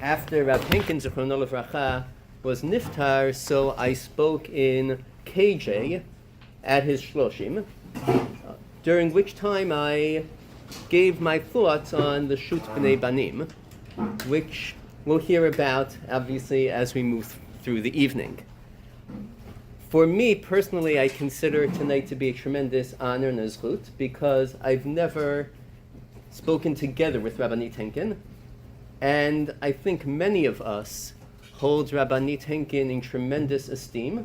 after Rab Henkin Zichrono Livracha was niftar, so I spoke in KJ at his shloshim, during which time I gave my thoughts on the Shut B'nei Banim, which we'll hear about, obviously, as we move through the evening. For me, personally, I consider tonight to be a tremendous honor and a zchut, because I've never spoken together with Rabbanit Henkin, and I think many of us hold Rabbanit Henkin in tremendous esteem.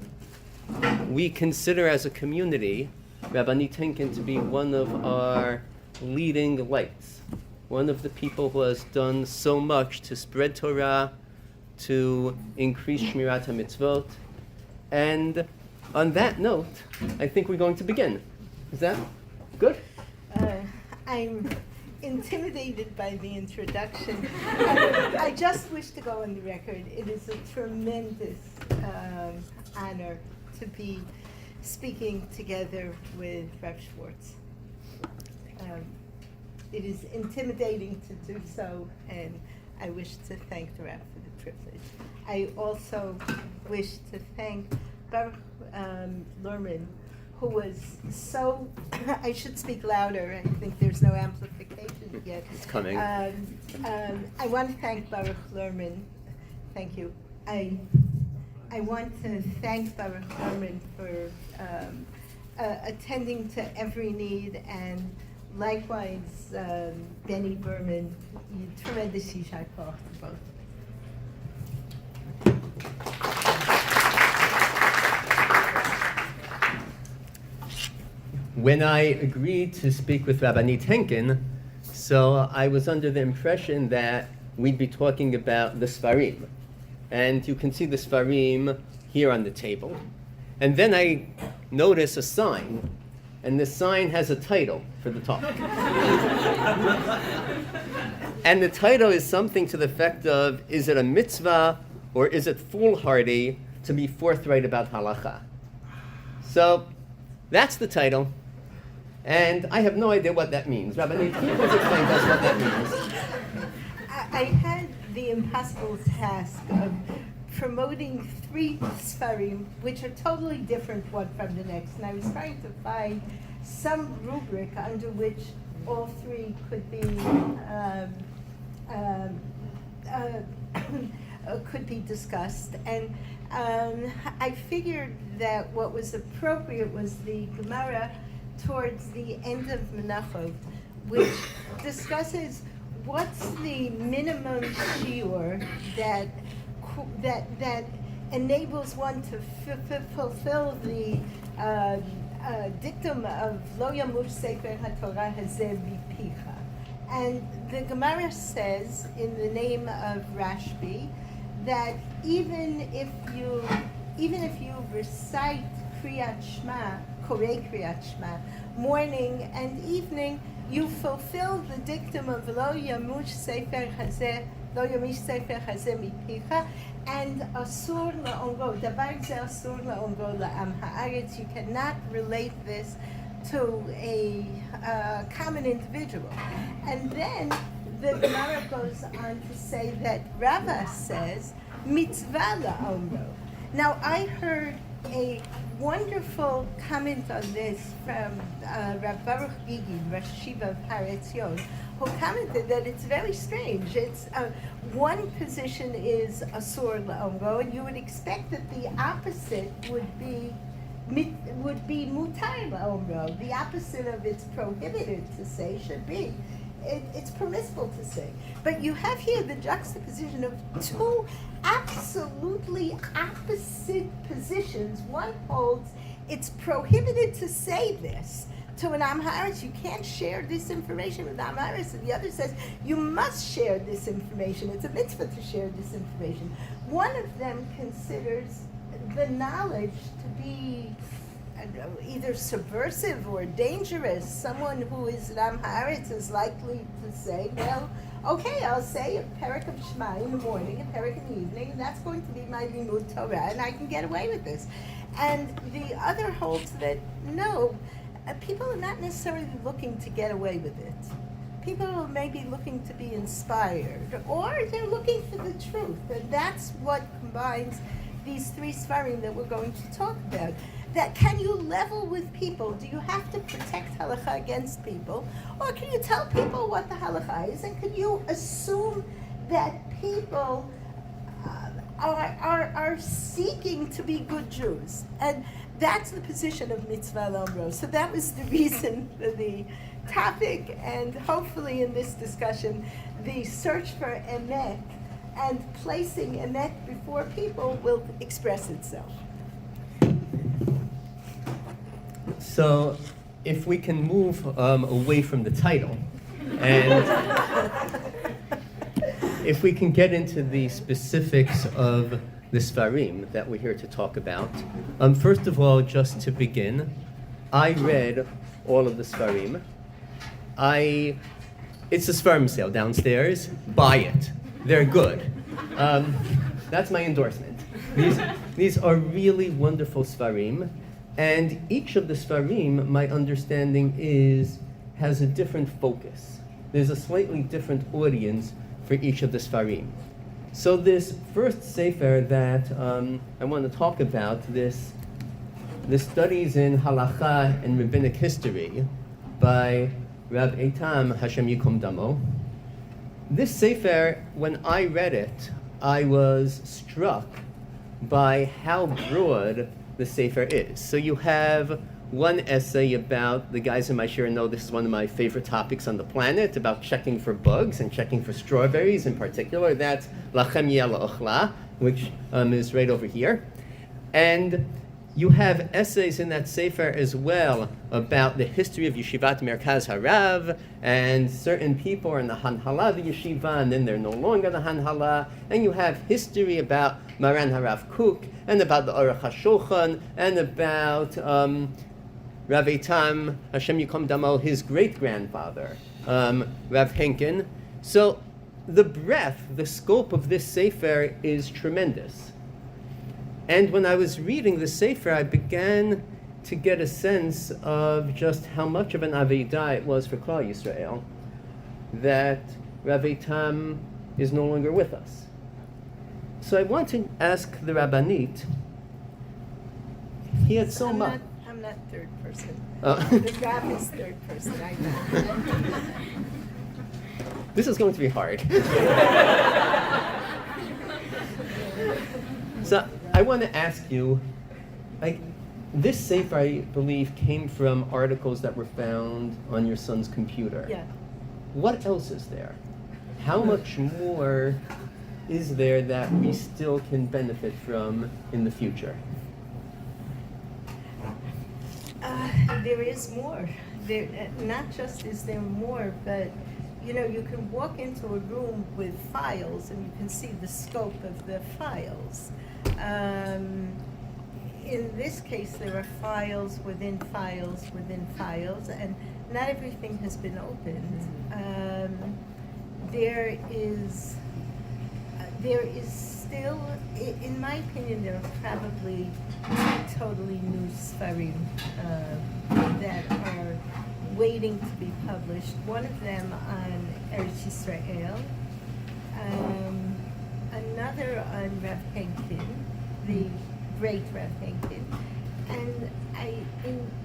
We consider as a community Rabbanit Henkin to be one of our leading lights, one of the people who has done so much to spread Torah, to increase Shmirat HaMitzvot. And on that note, I think we're going to begin. Is that good? I'm intimidated by the introduction. I just wish to go on the record. It is a tremendous honor to be speaking together with Rav Schwartz. It is intimidating to do so, and I wish to thank the Rav for the privilege. I also wish to thank Baruch Lerman, who was so, I should speak louder, I think there's no amplification yet. It's coming. I want to thank Baruch Lerman. Thank you. I want to thank Baruch Lerman for attending to every need, and likewise Benny Berman. Tremendous yishar koach to both. When I agreed to speak with Rabbanit Henkin, so I was under the impression that we'd be talking about the Sfarim. And you can see the Sfarim here on the table. And then I notice a sign, and the sign has a title for the talk. And the title is something to the effect of, is it a mitzvah or is it foolhardy to be forthright about halacha? So that's the title. And I have no idea what that means. Rabbi, can you please explain to us what that means? I had the impossible task of promoting 3 Sfarim, which are totally different one from the next. And I was trying to find some rubric under which all 3 could be discussed. And I figured that what was appropriate was the Gemara towards the end of Menachot, which discusses what's the minimum shiur that enables one to fulfill the dictum of Lo Yamush Sefer HaTorah Hazeh Mipicha. And the Gemara says, in the name of Rashbi, that even if you recite Kriyat Shema, Korei Kriyat Shema, morning and evening, you fulfill the dictum of Lo Yamush Sefer Hazeh, Lo Yamish Sefer Hazeh Mipicha, and Asur La'omro, Davar Ze Asur La'omro La'am Ha'aretz. You cannot relate this to a common individual. And then the Gemara goes on to say that Rava says, Mitzvah La'omro. Now, I heard a wonderful comment on this from Rav Baruch Gigi, Rosh Yeshiva of Har Etzion, who commented that it's very strange. It's one position is asur la'omro, and you would expect that the opposite would be mutar la'omro. The opposite of it's prohibited to say should be it's permissible to say. But you have here the juxtaposition of 2 absolutely opposite positions. One holds it's prohibited to say this to an Am Haaretz. You can't share this information with Am Haaretz. And the other says you must share this information. It's a mitzvah to share this information. One of them considers the knowledge to be either subversive or dangerous. Someone who is an Am Haaretz is likely to say, well, okay, I'll say a parak of Shema in the morning, a parak in the evening, and that's going to be my limud Torah, and I can get away with this. And the other holds that, no, people are not necessarily looking to get away with it. people may be looking to be inspired, or they're looking for the truth. And that's what combines these three Sfarim that we're going to talk about. That can you level with people? Do you have to protect Halacha against people? Or can you tell people what the Halacha is? And can you assume that people are seeking to be good Jews? And that's the position of Mitzvah Lomro. So that was the reason for the topic, and hopefully in this discussion, the search for emet and placing emet before people will express itself. So, if we can move away from the title, and if we can get into the specifics of the Sfarim that we're here to talk about. First of all, just to begin, I read all of the Sfarim. It's a Sfarim sale downstairs. Buy it. They're good. That's my endorsement. These are really wonderful Sfarim. And each of the Sfarim, my understanding has a different focus. There's a slightly different audience for each of the Sfarim. So this first Sefer that I want to talk about, the studies in Halacha and Rabbinic History by Rab Eitam, Hashem Yikom Damo. This Sefer, when I read it, I was struck by how broad the Sefer is. So you have one essay about, the guys in my share know this is one of my favorite topics on the planet, about checking for bugs and checking for strawberries in particular. That's Lachem Yeh La'ochla, which is right over here. And you have essays in that Sefer as well about the history of Yeshivat Merkaz Harav, and certain people are in the Hanhala of the Yeshiva, and then they're no longer the Hanhala. And you have history about Maran Harav Kook, and about the Aruch HaShulchan, and about Rav Eitam, Hashem Yikom Damo, his great-grandfather, Rav Henkin. So the breadth, the scope of this Sefer is tremendous. And when I was reading the Sefer, I began to get a sense of just how much of an Avedah it was for Klal Yisrael that Rav Eitam is no longer with us. So I want to ask the Rabbanit, he had so much. I'm not third person. Oh. The Rab is third person, I know. This is going to be hard. So I want to ask you, this Sefer, I believe, came from articles that were found on your son's computer. Yeah. What else is there? How much more is there that we still can benefit from in the future? There is more. Not just is there more, but you can walk into a room with files and you can see the scope of the files. In this case, there are files within files within files, and not everything has been opened. There is still, in my opinion, there are probably two totally new Sfarim that are waiting to be published. One of them on Eretz Yisrael, another on Rav Henkin, the great Rav Henkin, and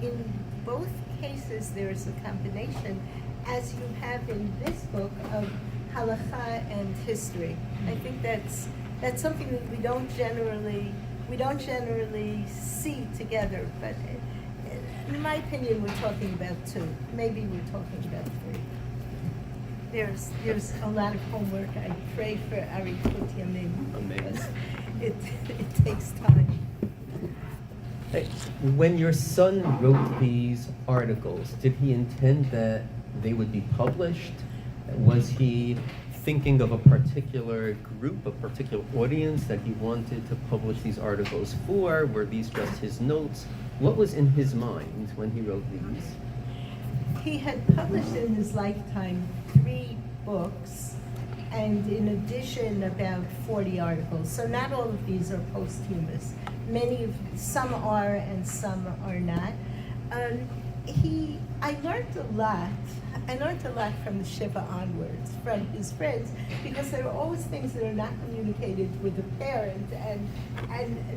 in both cases there is a combination, as you have in this book, of Halacha and history. I think that's something that we don't generally see together, but in my opinion, we're talking about two. Maybe we're talking about three. There's a lot of homework. I pray for Arikut Yamim because it takes time. Hey, when your son wrote these articles, did he intend that they would be published? Was he thinking of a particular group, a particular audience that he wanted to publish these articles for? Were these just his notes? What was in his mind when he wrote these? He had published in his lifetime 3 books, and in addition about 40 articles. So not all of these are posthumous. Some are and some are not. He I learned a lot. I learned a lot from the Shiva onwards, from his friends, because there are always things that are not communicated with the parent and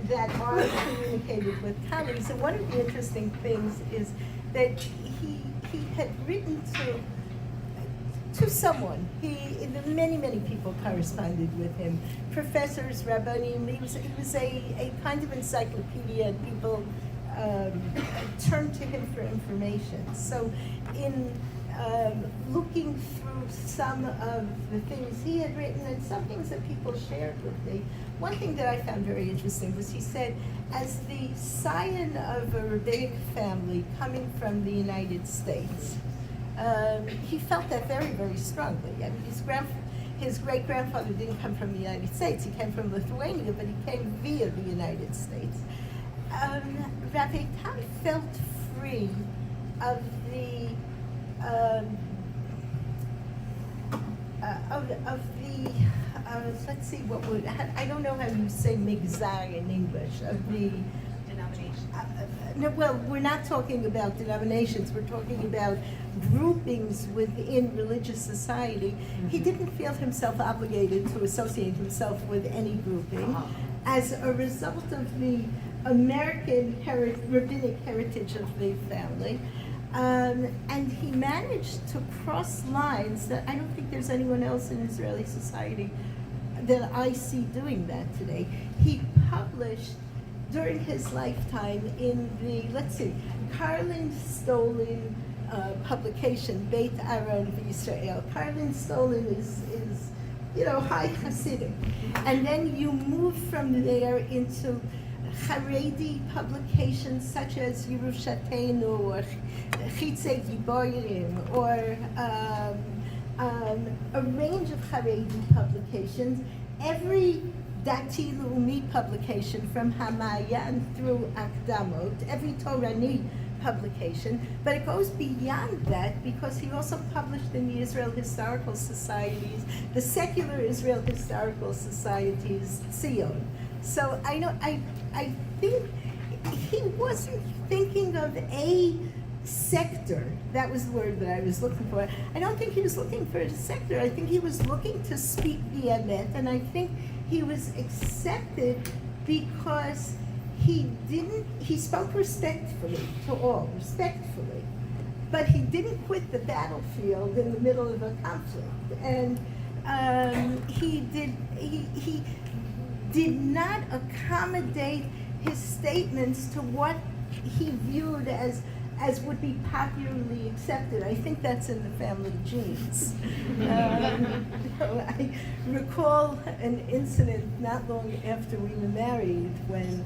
that are communicated with colleagues. And one of the interesting things is that he had written to someone. Many people corresponded with him, professors, rabbanim. He was a kind of encyclopedia, and people turned to him for information. So in looking through some of the things he had written and some things that people shared with me, one thing that I found very interesting was he said, as the scion of a rabbinic family coming from the United States, he felt that very strongly. I mean, his great-grandfather didn't come from the United States. He came from Lithuania, but he came via the United States. Rabbi Tam felt free of the let's see, I don't know how you say migzar in English, of the Denomination. no, well, we're not talking about denominations, we're talking about groupings within religious society. He didn't feel himself obligated to associate himself with any grouping as a result of the American rabbinic heritage of the family. And he managed to cross lines that I don't think there's anyone else in Israeli society that I see doing that today. He published during his lifetime in the, Karlin Stolin publication, Beit Aaron V'Yisrael. Karlin Stolin is high Hasidic. And then you move from there into Haredi publications such as Yerushalayim or Chitzei Giborim or a range of Haredi publications. Every Dati Leumi publication from Hamayan through Akdamot, every Torani publication, but it goes beyond that because he also published in the Israel Historical Societies, the secular Israel Historical Societies, Tzion. So I think he wasn't thinking of a sector. That was the word that I was looking for. I don't think he was looking for a sector. I think he was looking to speak the emet, and I think he was accepted because he spoke respectfully to all, but he didn't quit the battlefield in the middle of a conflict. And he did not accommodate his statements to what he viewed as would be popularly accepted. I think that's in the family genes. I recall an incident not long after we were married when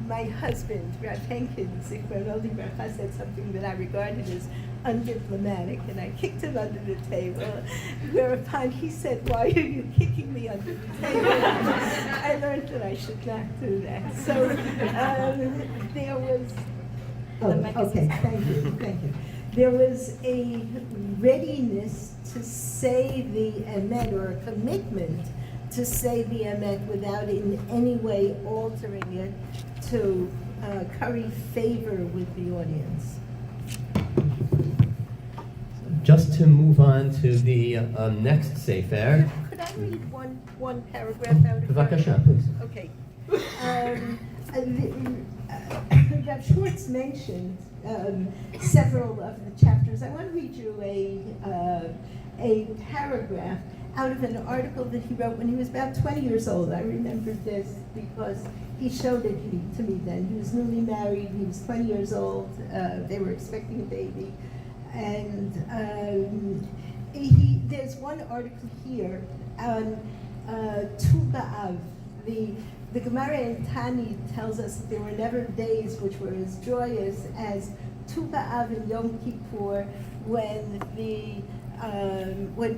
my husband, Rav Henkin, Zichron Libracha, said something that I regarded as undiplomatic, and I kicked him under the table, whereupon he said, "Why are you kicking me under the table?" I learned that I should not do that. So there was... okay, thank you. There was a readiness to say the emet, or a commitment to say the emet without in any way altering it to curry favor with the audience. Just to move on to the next sefer. Could I read one paragraph out of it? B'vakasha, please. Okay. Rav Schwartz mentioned several of the chapters. I want to read you a paragraph out of an article that he wrote when he was about 20 years old. I remember this because he showed it to me then. He was newly married, he was 20 years old, they were expecting a baby. And there's one article here on Tu B'Av. The Gemara in Tani tells us that there were never days which were as joyous as Tu B'Av and Yom Kippur, when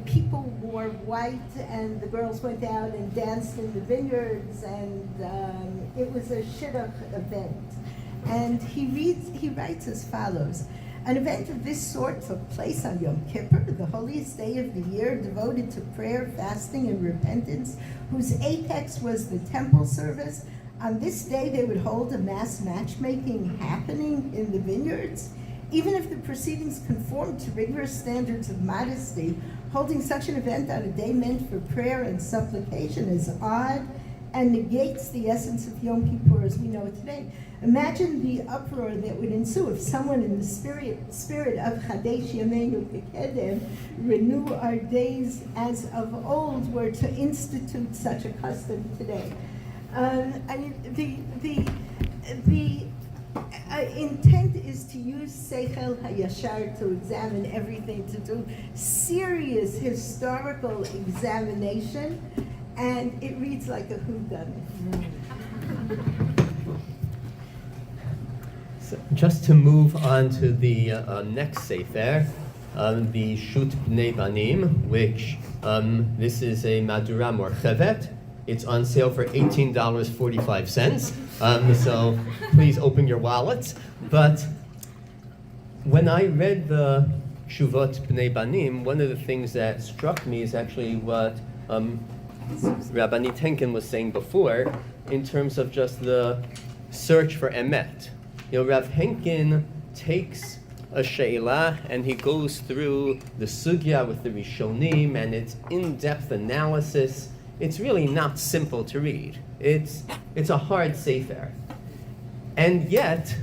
people wore white and the girls went out and danced in the vineyards, and it was a shidduch event. And he writes as follows: an event of this sort took place on Yom Kippur, the holiest day of the year, devoted to prayer, fasting, and repentance, whose apex was the temple service. On this day, they would hold a mass matchmaking happening in the vineyards. Even if the proceedings conformed to rigorous standards of modesty, holding such an event on a day meant for prayer and supplication is odd and negates the essence of Yom Kippur as we know it today. Imagine the uproar that would ensue if someone in the spirit of Chadesh Yameinu Kekedem, renew our days as of old, were to institute such a custom today. The intent is to use Seichel HaYashar to examine everything, to do serious historical examination, and it reads like a whodunit. So just to move on to the next sefer, the Shut Bnei Banim, which this is a Madura Morchevet. It's on sale for $18.45. So please open your wallets. But when I read the Shuvot Bnei Banim, one of the things that struck me is actually what Rabbani Tenkin was saying before, in terms of just the search for emet. You know, Rav Henkin takes a she'elah and he goes through the sugya with the Rishonim and its in-depth analysis. It's really not simple to read. It's a hard sefer. And yet,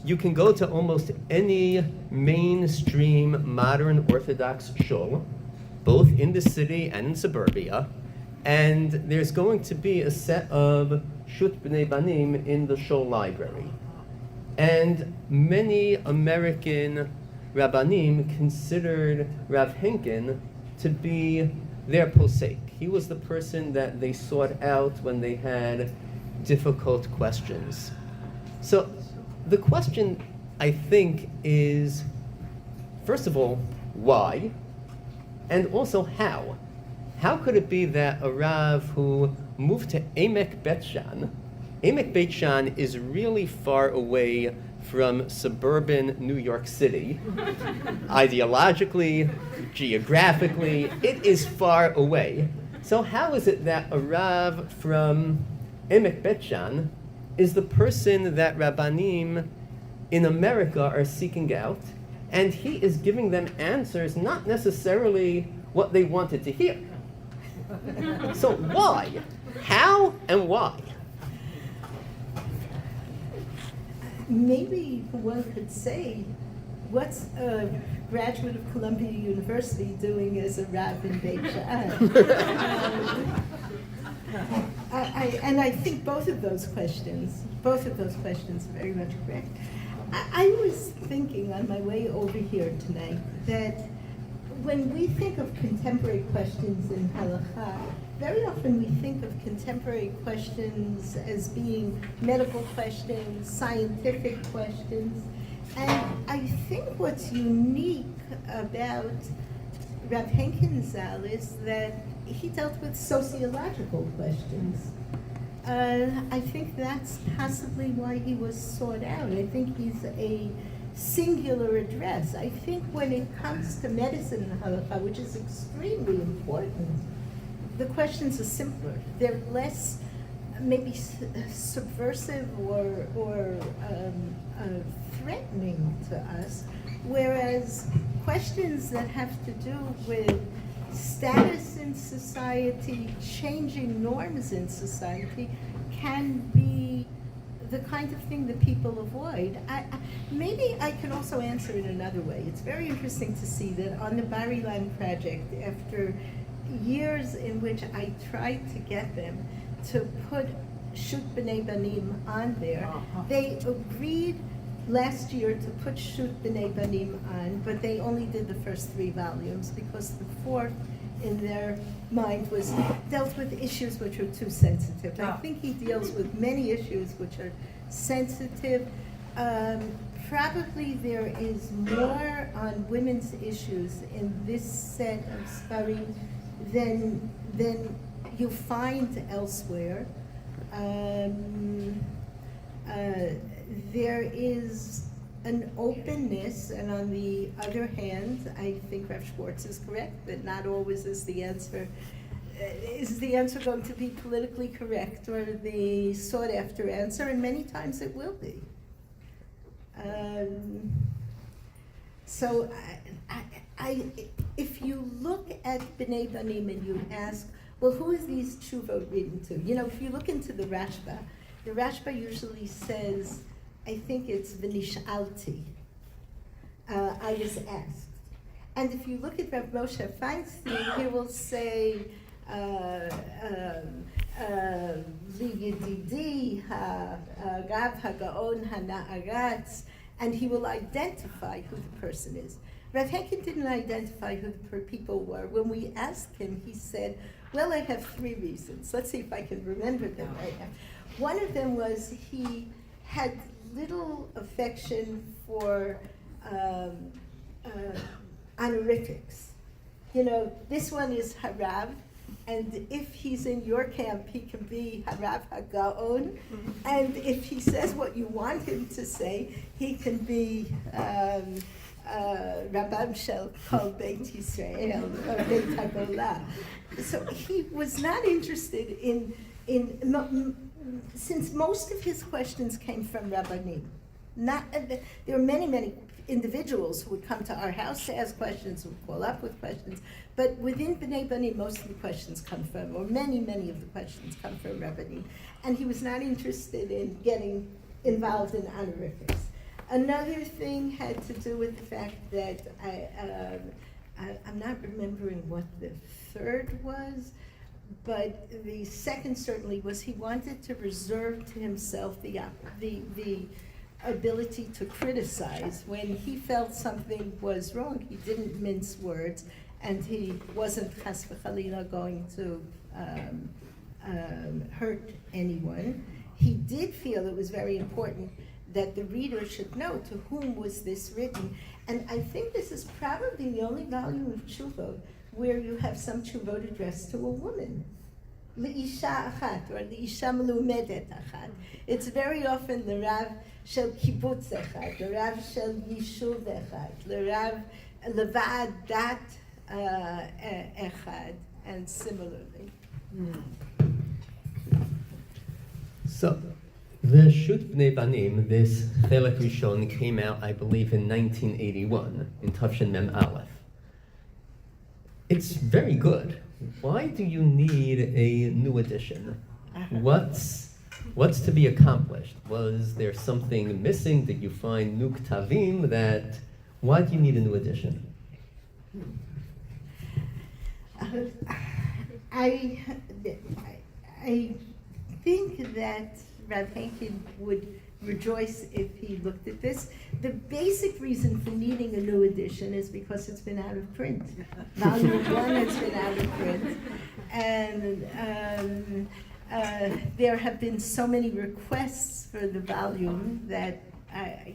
you can go to almost any mainstream modern Orthodox shul, both in the city and in suburbia, and there's going to be a set of Shut B'nai Banim in the shul library. And many American Rabbanim considered Rav Henkin to be their posek. He was the person that they sought out when they had difficult questions. So the question, I think, is, first of all, why? And also how? How could it be that a Rav who moved to Emek Bet Shan is really far away from suburban New York City. Ideologically, geographically, it is far away. So how is it that a Rav from Emek Bet Shan is the person that Rabbanim in America are seeking out, and he is giving them answers not necessarily what they wanted to hear? So why? How and why? Maybe one could say, what's a graduate of Columbia University doing as a Rav in Beit She'an? And I think both of those questions are very much correct. I was thinking on my way over here tonight that when we think of contemporary questions in Halacha, very often we think of contemporary questions as being medical questions, scientific questions, and I think what's unique about Rav Henkin Zal is that he dealt with sociological questions. I think that's possibly why he was sought out. I think he's a singular address. I think when it comes to medicine and Halacha, which is extremely important, the questions are simpler. They're less maybe subversive or threatening to us, whereas questions that have to do with status in society, changing norms in society, can be the kind of thing that people avoid. Maybe I can also answer it another way. It's very interesting to see that on the Bar Ilan project, after years in which I tried to get them to put Shut B'nai Banim on there, they agreed last year to put Shut B'nai Banim on, but they only did the first 3 volumes because the fourth, in their mind, was dealt with issues which are too sensitive. I think he deals with many issues which are sensitive. Probably there is more on women's issues in this set of Sfarim than you find elsewhere. There is an openness, and on the other hand, I think Rav Schwartz is correct that not always is the answer is the answer going to be politically correct or the sought after answer? And many times it will be. So if you look at B'nai Banim and you ask, well, who is these tshuvot written to? You know, if you look into the Rashba usually says, I think it's v'nish'alti, I was asked. And if you look at Rav Moshe Feinstein, he will say, V'yedidi Rav Hagaon Hana'aratz, and he will identify who the person is. Rav Henkin didn't identify who the people were. When we asked him, he said, well, I have 3 reasons. Let's see if I can remember them right now. One of them was he had little affection for honorifics. You know, this one is Harav, and if he's in your camp, he can be Harav HaGaon, and if he says what you want him to say, he can be Rabban Shel Kol Beit Yisrael, or Beit HaGolah. So he was not interested in since most of his questions came from Rabbanim. There are many individuals who would come to our house to ask questions, who would call up with questions, but within B'nai Banim, most of the questions come from, or many of the questions come from Rabbanim, and he was not interested in getting involved in honorifics. Another thing had to do with the fact that I'm not remembering what the third was, but the second certainly was he wanted to reserve to himself the ability to criticize. When he felt something was wrong, he didn't mince words, and he wasn't chas v'chalila going to hurt anyone. He did feel it was very important that the reader should know to whom was this written. And I think this is probably the only volume of tshuvot where you have some tshuvot addressed to a woman. L'isha achat, or l'isha melumedet achat. It's very often the Rav shel kibbutz echad, the Rav shel yishuv echad, the Rav levad dat echad, and similarly. So, the Shut B'nai Banim, this Chelek Rishon, came out, I believe, in 1981, in Tafshin Mem Aleph. It's very good. Why do you need a new edition? What's to be accomplished? Was there something missing? Did you find new ktavim that, why do you need a new edition? I think that Rav Henkin would rejoice if he looked at this. The basic reason for needing a new edition is because it's been out of print. Volume 1 has been out of print, and there have been so many requests for the volume that I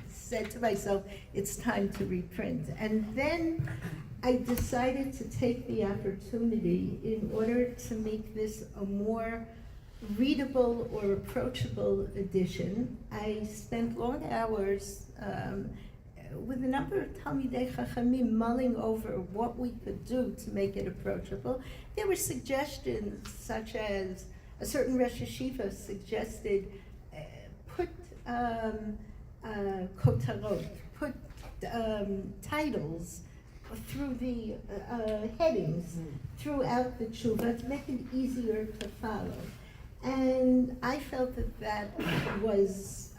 said to myself, it's time to reprint. And then I decided to take the opportunity in order to make this a more readable or approachable edition. I spent long hours with a number of Talmidei Chachamim mulling over what we could do to make it approachable. There were suggestions such as a certain Rosh Yeshiva suggested put kotarot, put titles through the headings throughout the tshuva to make it easier to follow. And I felt that was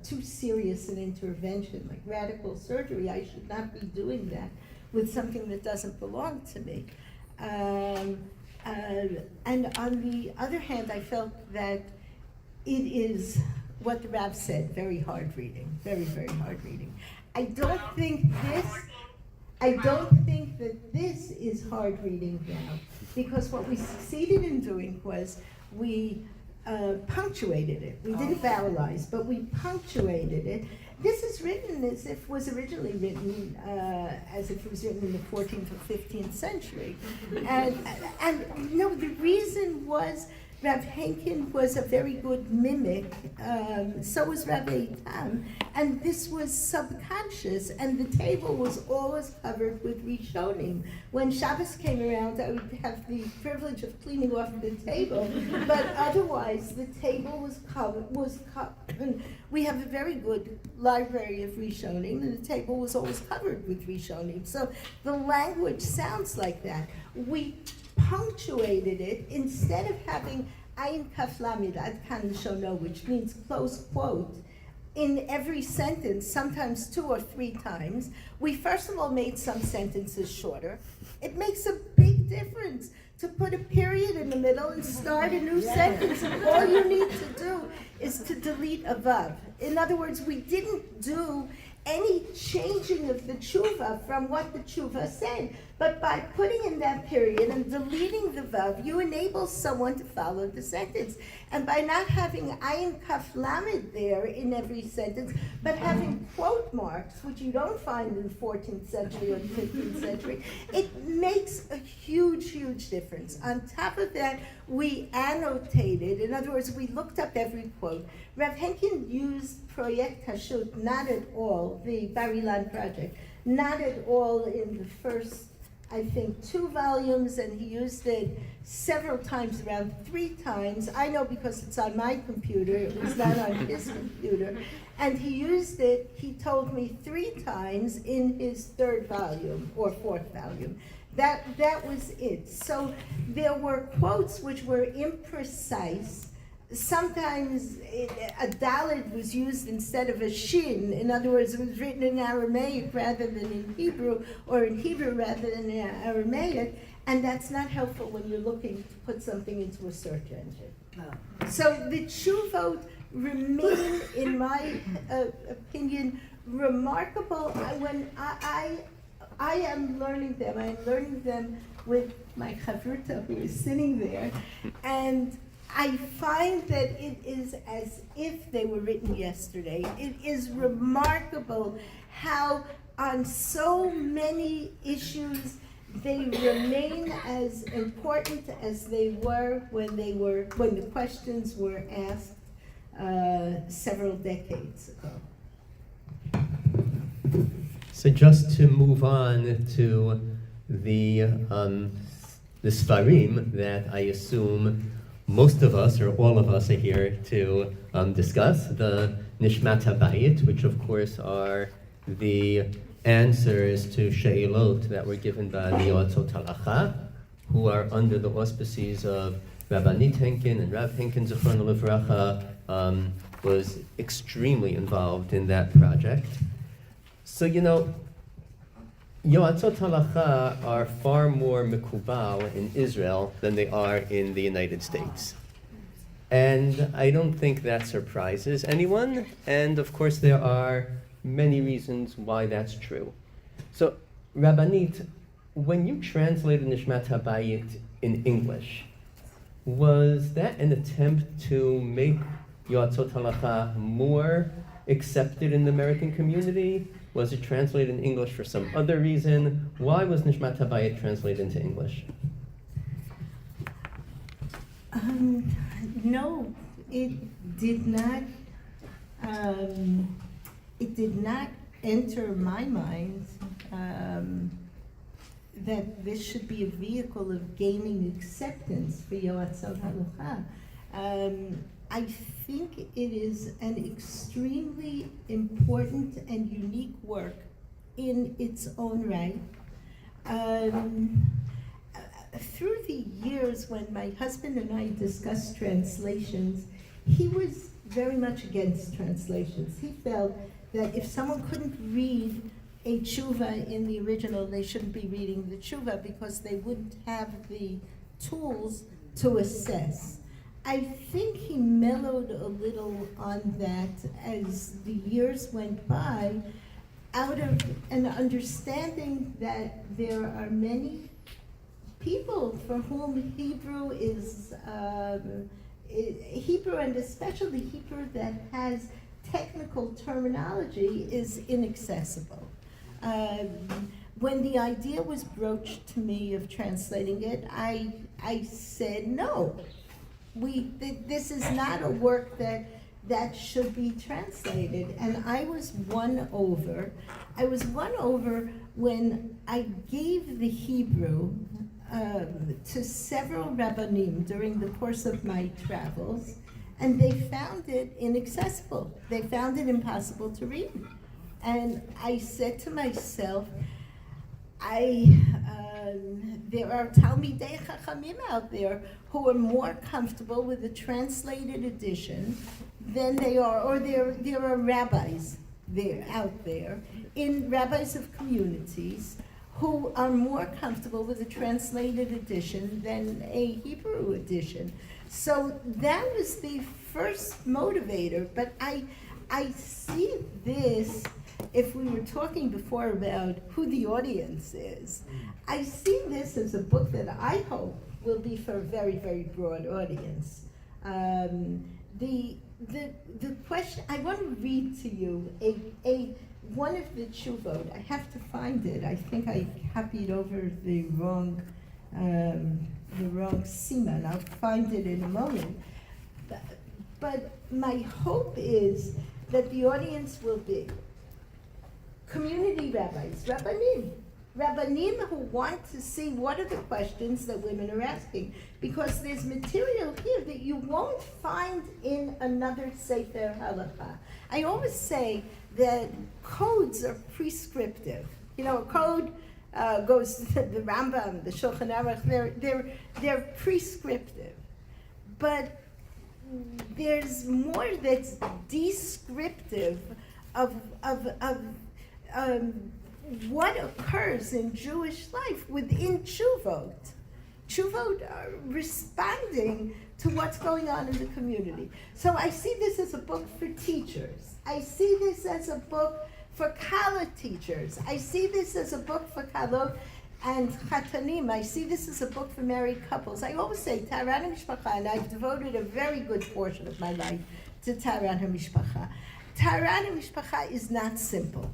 too serious an intervention, like radical surgery. I should not be doing that with something that doesn't belong to me. And on the other hand, I felt that it is what the Rav said, very hard reading, very, very hard reading. I don't think that this is hard reading now, because what we succeeded in doing was we punctuated it. We didn't vowelize, but we punctuated it. This is written as if it was originally written, as if it was written in the 14th or 15th century. And no, the reason was Rav Henkin was a very good mimic, so was Rav Eitan, and this was subconscious, and the table was always covered with Rishonim. When Shabbos came around, I would have the privilege of cleaning off the table, but otherwise the table was covered. And we have a very good library of Rishonim, and the table was always covered with Rishonim. So the language sounds like that. We punctuated it instead of having ayin kaf lamid ad kan lishono, which means close quote, in every sentence, sometimes 2 or 3 times. We first of all made some sentences shorter. It makes a big difference to put a period in the middle and start a new sentence. And all you need to do is to delete a vav. In other words, we didn't do any changing of the tshuva from what the tshuva said. But by putting in that period and deleting the vav, you enable someone to follow the sentence. And by not having ayin kaf lamed there in every sentence, but having quote marks, which you don't find in the 14th century or the 15th century, it makes a huge, huge difference. On top of that, we annotated. In other words, we looked up every quote. Rav Henkin used Project Hashut, not at all, the Bar Ilan project, not at all in the first, I think, 2 volumes, and he used it several times, around 3 times. I know because it's on my computer, it was not on his computer. And he used it, he told me, 3 times in his 3rd volume, or 4th volume. That was it. So there were quotes which were imprecise. Sometimes a dalet was used instead of a shin. In other words, it was written in Aramaic rather than in Hebrew, or in Hebrew rather than in Aramaic, and that's not helpful when you're looking to put something into a search engine. Oh. So the tshuvot remain, in my opinion, remarkable. When I am learning them, I'm learning them with my chavruta who is sitting there, and I find that it is as if they were written yesterday. It is remarkable how on so many issues they remain as important as they were when the questions were asked several decades ago. So just to move on to the Sfarim that I assume most of us, or all of us, are here to discuss, the Nishmat HaBayit, which of course are the answers to She'ilot that were given by the Yoatzot Halacha, who are under the auspices of Rabbanit Henkin, and Rav Henkin, Zichrono Livracha, was extremely involved in that project. So, Yoatzot Halacha are far more mikubal in Israel than they are in the United States. And I don't think that surprises anyone. And of course, there are many reasons why that's true. So, Rabbanit, when you translated Nishmat HaBayit in English, was that an attempt to make Yoatzot Halacha more accepted in the American community? Was it translated in English for some other reason? Why was Nishmat HaBayit translated into English? No, it did not. It did not enter my mind that this should be a vehicle of gaining acceptance for Yoatzot Halacha. I think it is an extremely important and unique work in its own right. Through the years when my husband and I discussed translations, he was very much against translations. He felt that if someone couldn't read a tshuva in the original, they shouldn't be reading the tshuva because they wouldn't have the tools to assess. I think he mellowed a little on that as the years went by, out of an understanding that there are many people for whom Hebrew is, Hebrew, and especially Hebrew that has technical terminology, is inaccessible. When the idea was broached to me of translating it, I said no. This is not a work that should be translated. And I was won over. I was won over when I gave the Hebrew to several rabbanim during the course of my travels, and they found it inaccessible. They found it impossible to read. And I said to myself, there are Talmidei Chachamim out there who are more comfortable with the translated edition than they are, or there are rabbis out there, rabbis of communities, who are more comfortable with a translated edition than a Hebrew edition. So that was the first motivator, but I see this, if we were talking before about who the audience is, I see this as a book that I hope will be for a very, very broad audience. The question, I want to read to you one of the tshuvot. I have to find it. I think I copied over the wrong siman. I'll find it in a moment. But my hope is that the audience will be community rabbis, rabbanim who want to see what are the questions that women are asking, because there's material here that you won't find in another Sefer Halacha. I always say that codes are prescriptive. You know, a code goes to the Rambam, the Shulchan Aruch. They're prescriptive, but there's more that's descriptive of what occurs in Jewish life within tshuvot. Tshuvot are responding to what's going on in the community. So I see this as a book for teachers. I see this as a book for Kala teachers. I see this as a book for Kalot and Chatanim. I see this as a book for married couples. I always say Taharat HaMishpacha, and I've devoted a very good portion of my life to Taharat HaMishpacha. Taharat HaMishpacha is not simple.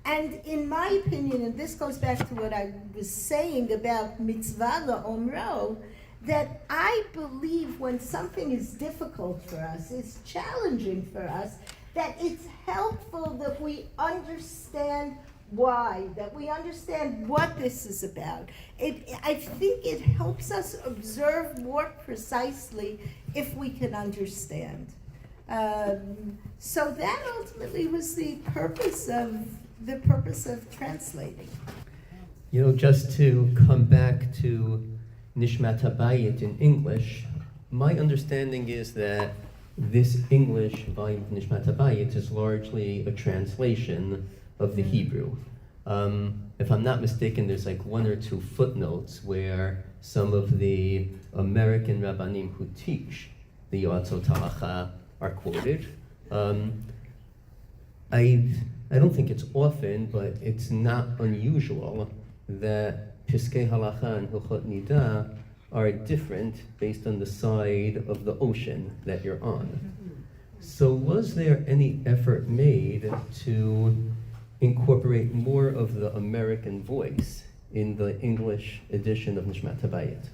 And in my opinion, and this goes back to what I was saying about mitzvah la'omro, that I believe when something is difficult for us, is challenging for us, that it's helpful that we understand why, that we understand what this is about. I think it helps us observe more precisely if we can understand. So that ultimately was the purpose of translating. You know, just to come back to Nishmat HaBayit in English, my understanding is that this English volume of Nishmat HaBayit is largely a translation of the Hebrew. If I'm not mistaken, there's like one or two footnotes where some of the American Rabbanim who teach the Yoatzot Halacha are quoted. I don't think it's often, but it's not unusual that Piskei Halacha and Hilchot Nida are different based on the side of the ocean that you're on. So was there any effort made to incorporate more of the American voice in the English edition of Nishmat HaBayit?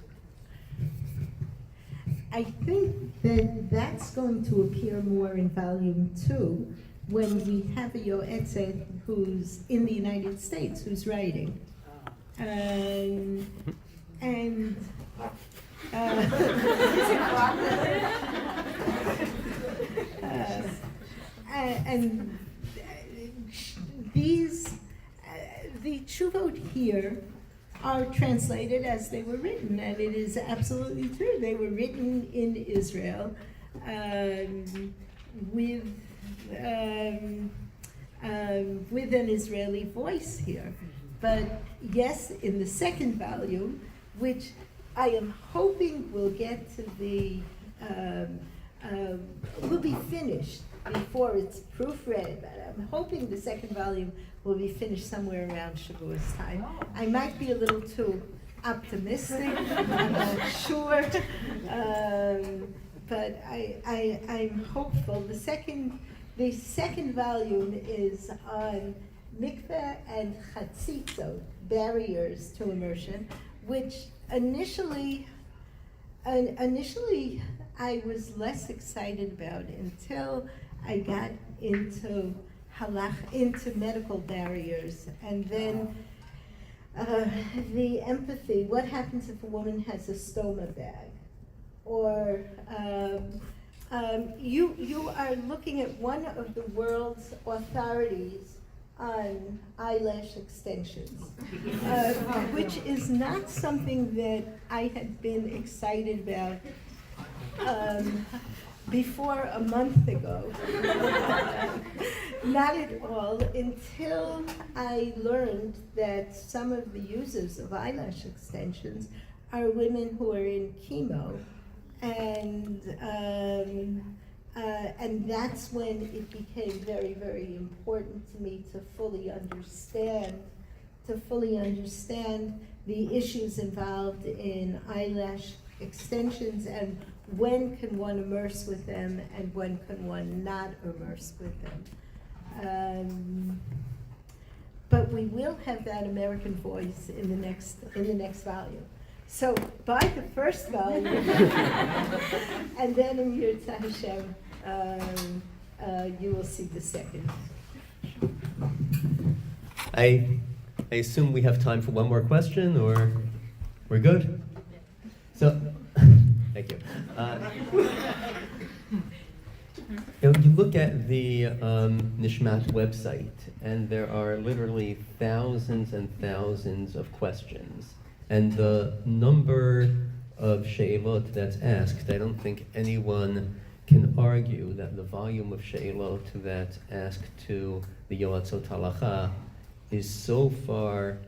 I think that that's going to appear more in volume 2 when we have a yoetzet who's in the United States who's writing. And the tshuvot here are translated as they were written, and it is absolutely true. They were written in Israel with an Israeli voice here. But yes, in the second volume, which I am hoping will get to will be finished before it's proofread, but I'm hoping the second volume will be finished somewhere around Shavuos time. I might be a little too optimistic, I'm not sure, but I'm hopeful. The second volume is on mikveh and chatzitzot, barriers to immersion, which initially I was less excited about until I got into Halacha, into medical barriers, and then the empathy. What happens if a woman has a stoma bag? Or you are looking at one of the world's authorities on eyelash extensions, which is not something that I had been excited about before a month ago. Not at all, until I learned that some of the users of eyelash extensions are women who are in chemo, and that's when it became very, very important to me to fully understand the issues involved in eyelash extensions, and when can one immerse with them and when can one not immerse with them. But we will have that American voice in the next volume. So buy the first volume, and then in Yirtzeh Hashem, you will see the second. I assume we have time for one more question, or we're good? So, thank you. You look at the Nishmat website, and there are literally thousands and thousands of questions. And the number of she'elot that's asked, I don't think anyone can argue that the volume of she'elot that's asked to the Yoatzot Halacha is so far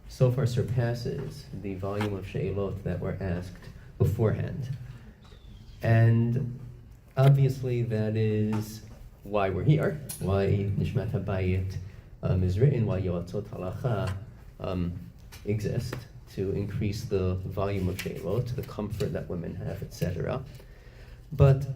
surpasses the volume of she'elot that were asked beforehand. And obviously that is why we're here, why Nishmat HaBayit is written, why Yoatzot Halacha exist, to increase the volume of she'elot, the comfort that women have, etc. But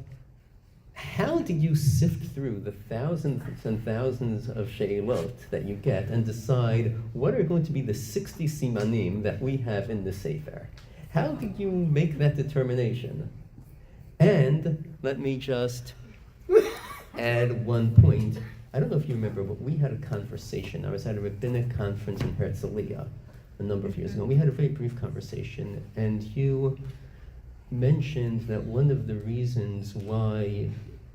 how do you sift through the thousands and thousands of she'elot that you get and decide what are going to be the 60 simanim that we have in the Sefer? How did you make that determination? And let me just add one point. I don't know if you remember, but we had a conversation. I was at a rabbinic conference in Herzliya a number of years ago. We had a very brief conversation, and you mentioned that one of the reasons why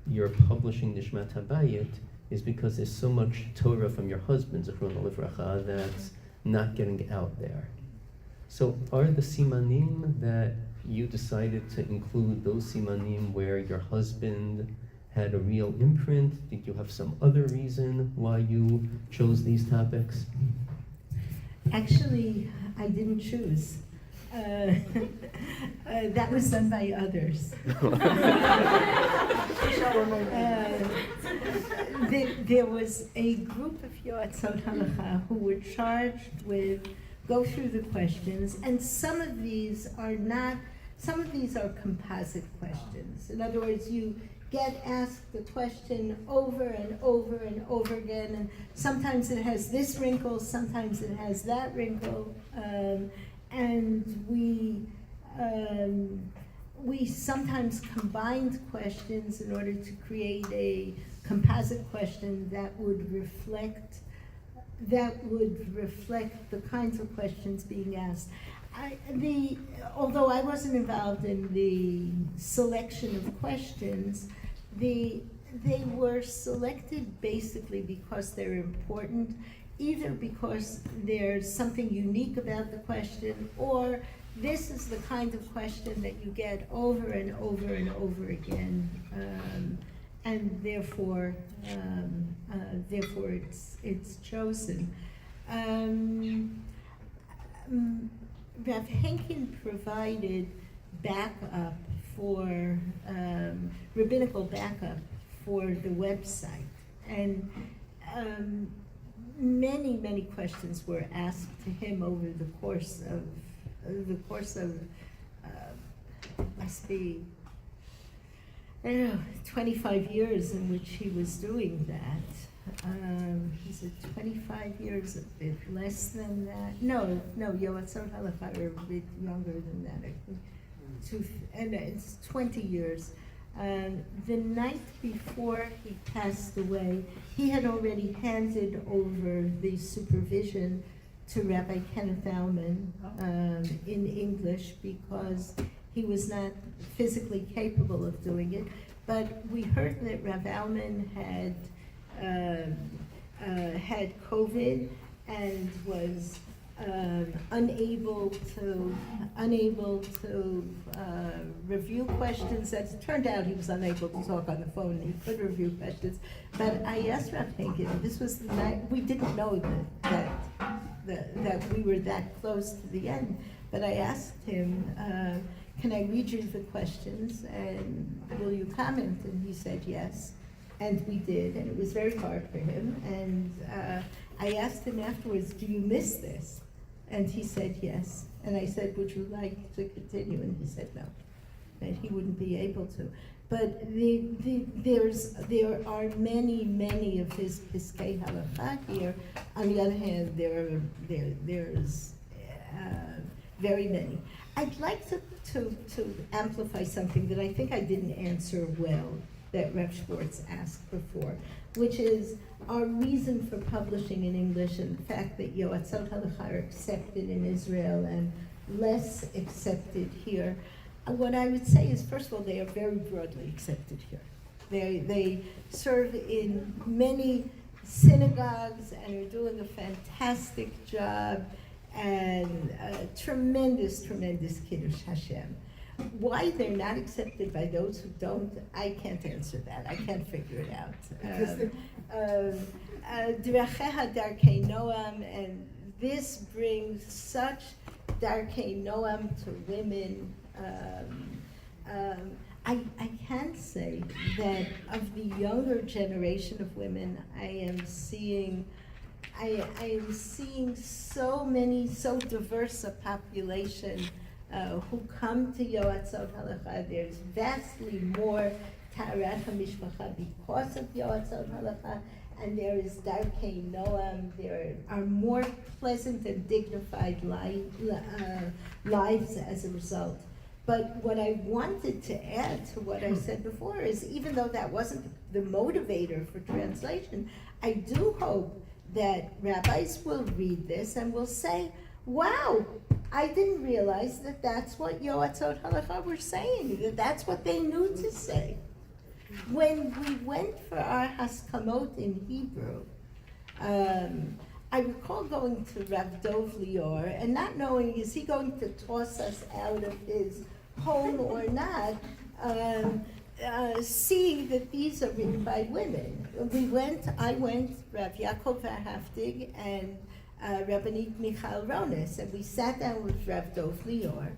you're publishing Nishmat HaBayit is because there's so much Torah from your husband, Zichrono Livracha, that's not getting out there. So are the simanim that you decided to include those simanim where your husband had a real imprint? Did you have some other reason why you chose these topics? Actually, I didn't choose. That was done by others. There was a group of Yoatzot Halacha who were charged with go through the questions, and some of these are composite questions. In other words, you get asked the question over and over and over again, and sometimes it has this wrinkle, sometimes it has that wrinkle, and we sometimes combined questions in order to create a composite question that would reflect the kinds of questions being asked. Although I wasn't involved in the selection of questions, they were selected basically because they're important, either because there's something unique about the question, or this is the kind of question that you get over and over and over again, and therefore it's chosen. Rav Henkin provided backup for rabbinical backup for the website, and many questions were asked to him over the course of must be, I don't know, 25 years in which he was doing that. Is it 25 years, a bit less than that? No, Yoatzot Halacha are a bit younger than that, I think. and it's 20 years. The night before he passed away, he had already handed over the supervision to Rabbi Kenneth Alman in English because he was not physically capable of doing it. But we heard that Rav Alman had COVID and was unable to review questions. As it turned out, he was unable to talk on the phone. He could review questions. But I asked Rav Henkin, this was the night, we didn't know that we were that close to the end, but I asked him, can I read you the questions and will you comment? And he said yes, and we did, and it was very hard for him. And I asked him afterwards, do you miss this? And he said yes. And I said, would you like to continue? And he said no, that he wouldn't be able to. But there are many of his Piskei Halacha here. On the other hand, there's very many. I'd like to amplify something that I think I didn't answer well, that Rev Schwartz asked before, which is our reason for publishing in English and the fact that Yoatzot Halacha are accepted in Israel and less accepted here. What I would say is, first of all, they are very broadly accepted here. They serve in many synagogues and are doing a fantastic job and tremendous Kiddush Hashem. Why they're not accepted by those who don't, I can't answer that. I can't figure it out. D'racheha darkei noam, and this brings such darkei noam to women. I can say that of the younger generation of women, I am seeing so diverse a population who come to Yoatzot Halacha. There's vastly more Ta'arat HaMishpacha because of Yoatzot Halacha, and there is Darkei Noam. There are more pleasant and dignified lives as a result. But what I wanted to add to what I said before is, even though that wasn't the motivator for translation, I do hope that rabbis will read this and will say, wow, I didn't realize that that's what Yoatzot Halacha were saying, that that's what they knew to say. When we went for our Haskamot in Hebrew, I recall going to Rav Dov Lior and not knowing, is he going to toss us out of his home or not, seeing that these are written by women. I went, Rav Yaakov Verhaftig and Rabbanit Michal Rones, and we sat down with Rav Dov Lior,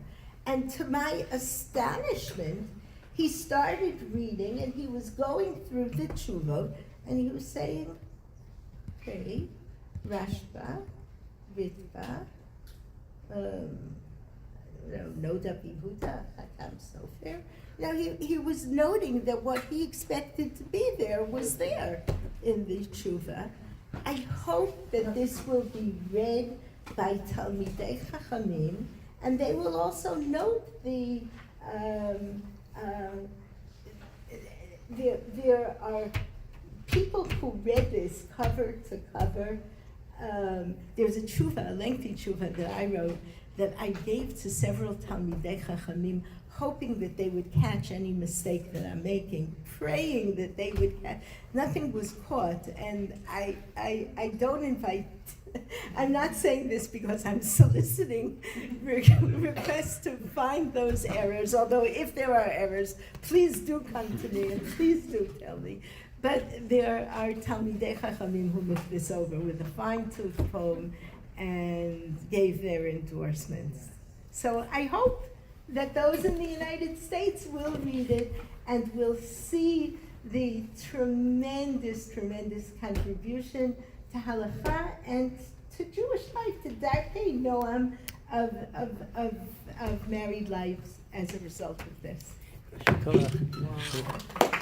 and to my astonishment, he started reading, and he was going through the Tshuvot, and he was saying, okay, Rashba, Ritva, Noda Bihuda, Hakam Sofer. Now he was noting that what he expected to be there was there in the Tshuva. I hope that this will be read by Talmidei Chachamim, and they will also note there are people who read this cover to cover. There's a tshuva, a lengthy tshuva that I wrote that I gave to several Talmidei Chachamim, hoping that they would catch any mistake that I'm making, praying that they would catch. Nothing was caught, and I don't invite, I'm not saying this because I'm soliciting requests to find those errors, although if there are errors, please do come to me and please do tell me. But there are Talmidei Chachamim who looked this over with a fine-tooth comb and gave their endorsements. So I hope that those in the United States will read it and will see the tremendous contribution to Halacha and to Jewish life, to Darkei Noam of married lives as a result of this. Wow.